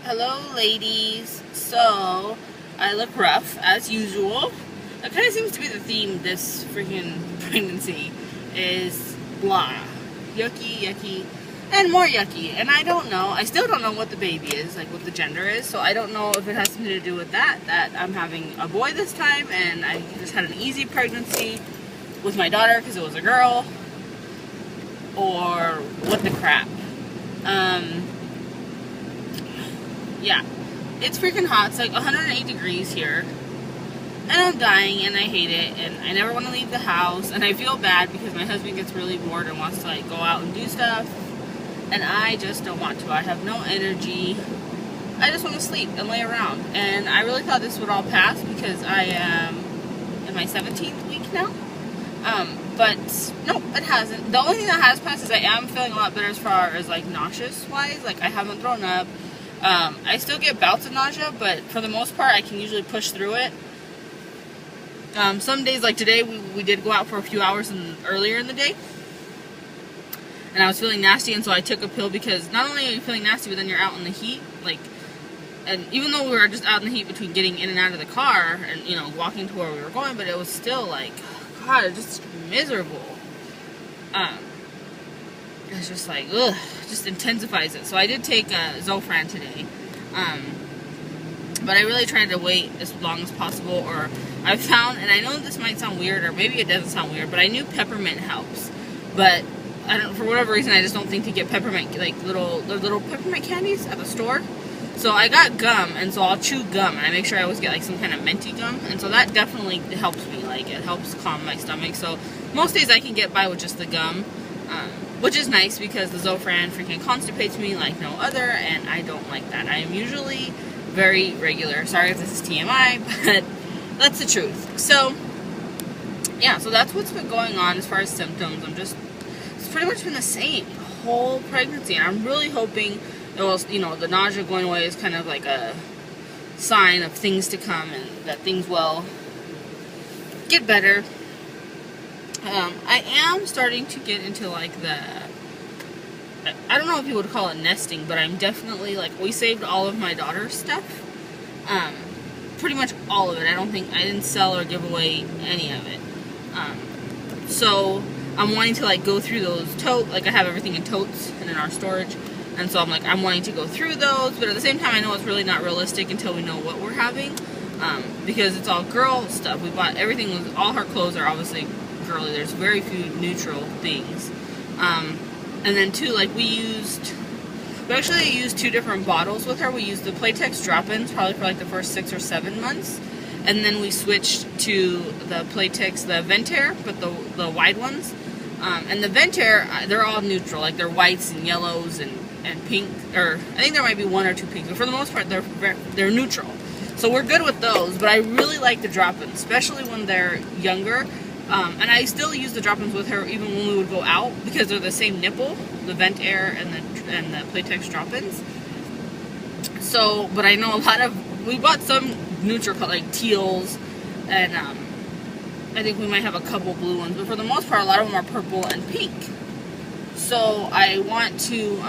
Hello ladies. So, I look rough as usual. That kind of seems to be the theme this freaking pregnancy is blah. Yucky, and more yucky. And I don't know, I still don't know what the baby is, like what the gender is. So I don't know if it has something to do with that I'm having a boy this time and I just had an easy pregnancy with my daughter because it was a girl. Or what the crap. Yeah, it's freaking hot. It's like 108 degrees here, and I'm dying, and I hate it, and I never want to leave the house, and I feel bad because my husband gets really bored and wants to like go out and do stuff, and I just don't want to. I have no energy. I just want to sleep and lay around, and I really thought this would all pass because I am in my 17th week now, but no, it hasn't. The only thing that has passed is I am feeling a lot better as far as like nauseous wise. Like I haven't thrown up. I still get bouts of nausea, but for the most part, I can usually push through it. Some days, like today, we did go out for a few hours earlier in the day, and I was feeling nasty, and so I took a pill because not only are you feeling nasty, but then you're out in the heat, like, and even though we were just out in the heat between getting in and out of the car and, you know, walking to where we were going, but it was still like, God, it's just miserable. It's just like, ugh, just intensifies it. So I did take Zofran today, but I really tried to wait as long as possible, or I found, and I know this might sound weird, or maybe it doesn't sound weird, but I knew peppermint helps, but I don't, for whatever reason, I just don't think to get peppermint, like little peppermint candies at the store. So I got gum, and so I'll chew gum, and I make sure I always get like some kind of minty gum, and so that definitely helps me, like it helps calm my stomach. So most days I can get by with just the gum, which is nice because the Zofran freaking constipates me like no other, and I don't like that. I am usually very regular. Sorry if this is TMI, but that's the truth. So, yeah, so that's what's been going on as far as symptoms. It's pretty much been the same the whole pregnancy, and I'm really hoping it will, you know, the nausea going away is kind of like a sign of things to come and that things will get better. I am starting to get into like I don't know if you would call it nesting, but I'm definitely like, we saved all of my daughter's stuff. Pretty much all of it. I didn't sell or give away any of it. So I'm wanting to like go through those like I have everything in totes and in our storage. And so I'm wanting to go through those, but at the same time I know it's really not realistic until we know what we're having. Because it's all girl stuff. We bought everything, all her clothes are obviously girly. There's very few neutral things. And then too, like we actually used 2 different bottles with her. We used the Playtex drop-ins probably for like the first 6 or 7 months. And then we switched to the Playtex, the Ventair, but the wide ones. And the Ventair, they're all neutral. Like they're whites and yellows and pink, or I think there might be 1 or 2 pinks, but for the most part they're neutral. So we're good with those, but I really like the drop-ins, especially when they're younger. And I still use the drop-ins with her even when we would go out because they're the same nipple, the Ventair and the Playtex drop-ins. So, but I know we bought some neutral color, like teals, and I think we might have a couple blue ones, but for the most part, a lot of them are purple and pink. So I want to,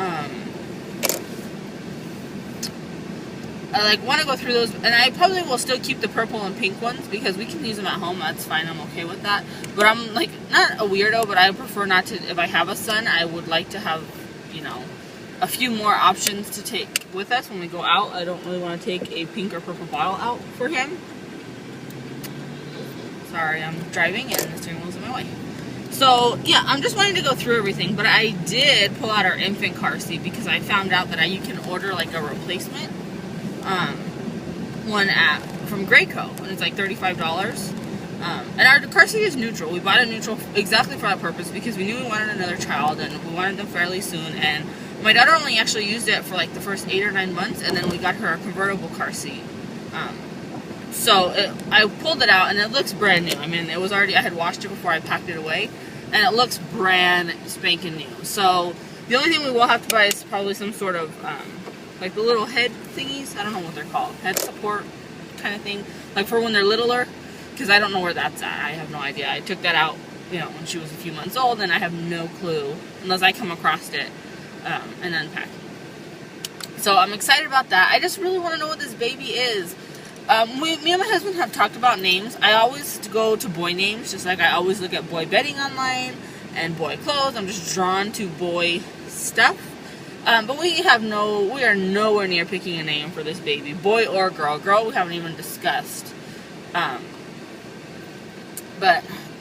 I want to go through those, and I probably will still keep the purple and pink ones because we can use them at home. That's fine. I'm okay with that. But I'm like not a weirdo, but I prefer not to. If I have a son, I would like to have, you know, a few more options to take with us when we go out. I don't really want to take a pink or purple bottle out for him. Sorry, I'm driving and the steering wheel's in my way. So yeah, I'm just wanting to go through everything. But I did pull out our infant car seat because I found out that you can order like a replacement. One from Graco, and it's like $35. And our car seat is neutral. We bought a neutral exactly for that purpose because we knew we wanted another child and we wanted them fairly soon. And my daughter only actually used it for like the first 8 or 9 months, and then we got her a convertible car seat. I pulled it out and it looks brand new. I mean, it was already, I had washed it before I packed it away, and it looks brand spanking new. So the only thing we will have to buy is probably some sort of like the little head thingies. I don't know what they're called. Head support kind of thing. Like for when they're littler. Because I don't know where that's at. I have no idea. I took that out, you know, when she was a few months old, and I have no clue. Unless I come across it and unpack it. So I'm excited about that. I just really want to know what this baby is. Me and my husband have talked about names. I always go to boy names, just like I always look at boy bedding online and boy clothes. I'm just drawn to boy stuff. But we are nowhere near picking a name for this baby, boy or girl. Girl, we haven't even discussed. But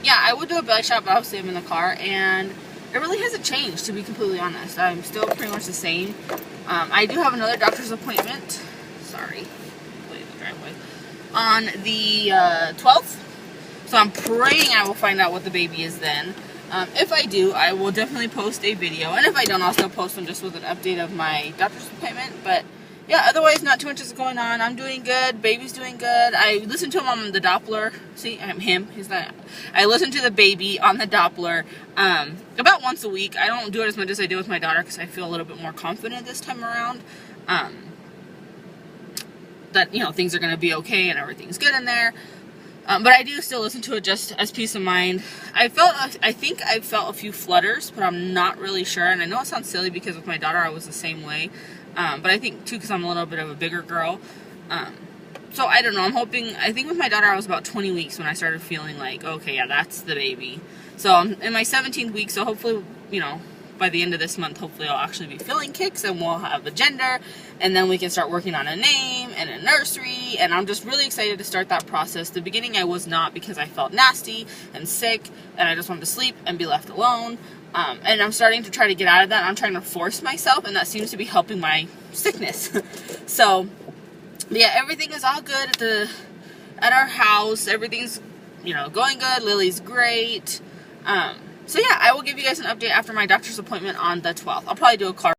yeah, I would do a belly shot, but obviously I'm in the car, and it really hasn't changed, to be completely honest. I'm still pretty much the same. I do have another doctor's appointment. Sorry. Driveway, on the 12th, so I'm praying I will find out what the baby is then. If I do, I will definitely post a video, and if I don't, I'll still post them just with an update of my doctor's appointment. But yeah, otherwise not too much is going on. I'm doing good, baby's doing good. I listened to him on the Doppler. See, I'm him, he's not. I listen to the baby on the Doppler about once a week. I don't do it as much as I do with my daughter because I feel a little bit more confident this time around. That, you know, things are going to be okay and everything's good in there. But I do still listen to it just as peace of mind. I think I felt a few flutters, but I'm not really sure. And I know it sounds silly because with my daughter I was the same way. But I think too because I'm a little bit of a bigger girl. So I don't know. I think with my daughter I was about 20 weeks when I started feeling like, okay, yeah, that's the baby. So I'm in my 17th week, so hopefully, you know, by the end of this month, hopefully I'll actually be feeling kicks and we'll have a gender, and then we can start working on a name and a nursery, and I'm just really excited to start that process. The beginning I was not, because I felt nasty and sick and I just wanted to sleep and be left alone, and I'm starting to try to get out of that. I'm trying to force myself, and that seems to be helping my sickness. So yeah, everything is all good at our house. Everything's, you know, going good. Lily's great. So yeah, I will give you guys an update after my doctor's appointment on the 12th. I'll probably do a car